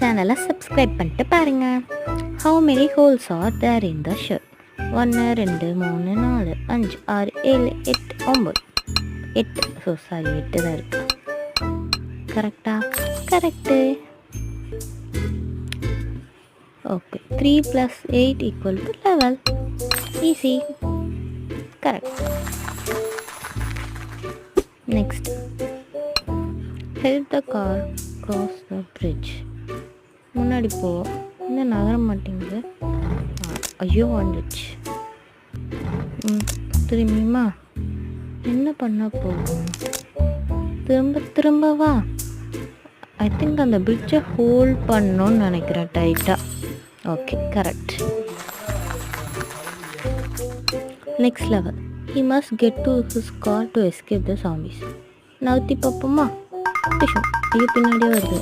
சேனலை சப்ஸ்கிரைப் பண்ணிட்டு பாருங்கள். How many holes are there in the shirt? 1 2 3 4 5 6 7 8 9. 8. So sorry, 8 தான் இருக்கு. கரெக்டா? Correct. Okay, 3 + 8 = 11. Easy. Correct. Next, help the car cross the bridge. முன்னாடி போ. இன்னும் நகர மாட்டேங்குது. ஐயோ, வந்துச்சு. திரும்பியுமா? என்ன பண்ண போகும்? திரும்ப வா. ஐ திங்க் அந்த பிரிட்ஜை ஹோல்ட் பண்ணணும்னு நினைக்கிறேன் டைட்டாக. Okay, correct. Next level, he must get to his car to escape the zombies. நவுத்தி பார்ப்போமா? ஐயோ, பின்னாடியே வருது.